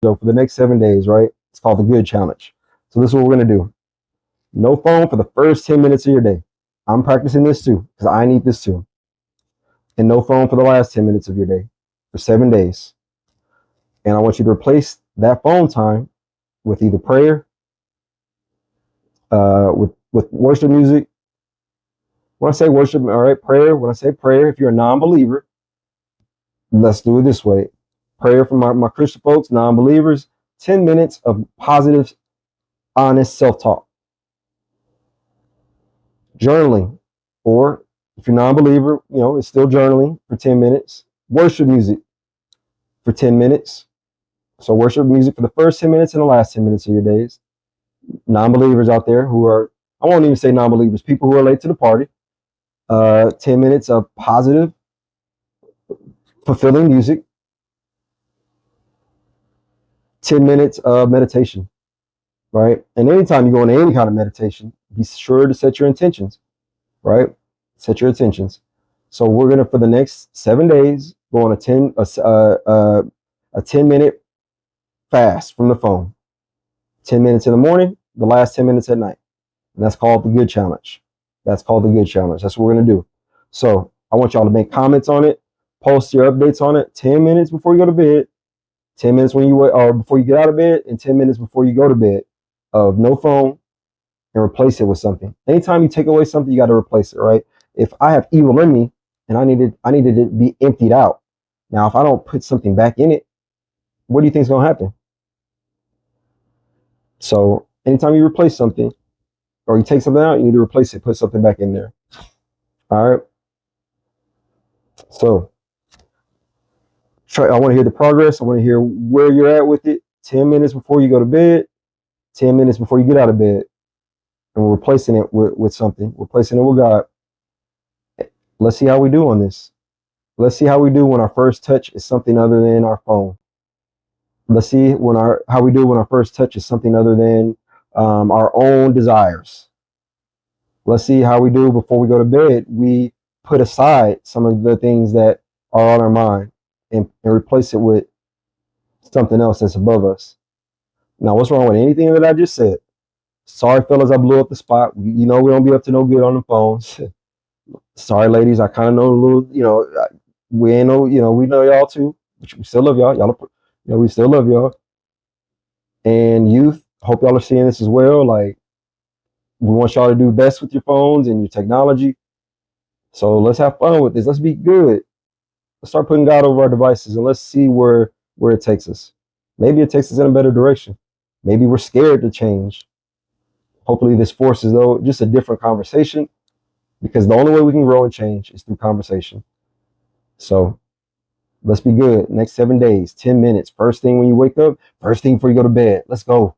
though, for the next 7 days, right? It's called the Good Challenge. So this is what we're going to do. No phone for the first 10 minutes of your day. I'm practicing this too because I need this too. And no phone for the last 10 minutes of your day for 7 days. And I want you to replace that phone time with either prayer, with worship music. When I say worship, all right, prayer. When I say prayer, if you're a non-believer, let's do it this way. Prayer for my Christian folks, non-believers, 10 minutes of positive, honest self-talk. Journaling, or if you're non-believer, it's still journaling for 10 minutes. Worship music for 10 minutes. So worship music for the first 10 minutes and the last 10 minutes of your days. Non-believers out there who are, I won't even say non-believers, people who are late to the party. 10 minutes of positive, fulfilling music. 10 minutes of meditation, right? And anytime you go into any kind of meditation, be sure to set your intentions, right? Set your intentions. So we're gonna, for the next 7 days, go on a 10-minute fast from the phone. 10 minutes in the morning, the last 10 minutes at night. And that's called the Good Challenge. That's called the Good Challenge. That's what we're gonna do. So I want y'all to make comments on it, post your updates on it. 10 minutes before you go to bed, 10 minutes when you or before you get out of bed, and 10 minutes before you go to bed of no phone, and replace it with something. Anytime you take away something, you got to replace it, right? If I have evil in me and I needed it to be emptied out. Now, if I don't put something back in it, what do you think is going to happen? So anytime you replace something or you take something out, you need to replace it, put something back in there. All right. So I want to hear the progress. I want to hear where you're at with it. 10 minutes before you go to bed, 10 minutes before you get out of bed. And we're replacing it with something. We're replacing it with God. Let's see how we do on this. Let's see how we do when our first touch is something other than our phone. Let's see how we do when our first touch is something other than our own desires. Let's see how we do before we go to bed. We put aside some of the things that are on our mind and replace it with something else that's above us. Now, what's wrong with anything that I just said? Sorry, fellas, I blew up the spot. We don't be up to no good on the phones. Sorry, ladies, I kind of know a little, we ain't know, we know y'all too. But we still love y'all. We still love y'all. And youth, hope y'all are seeing this as well. Like, we want y'all to do best with your phones and your technology. So let's have fun with this. Let's be good. Let's start putting God over our devices and let's see where it takes us. Maybe it takes us in a better direction. Maybe we're scared to change. Hopefully this forces, though, just a different conversation, because the only way we can grow and change is through conversation. So let's be good. Next 7 days, 10 minutes. First thing when you wake up, first thing before you go to bed. Let's go.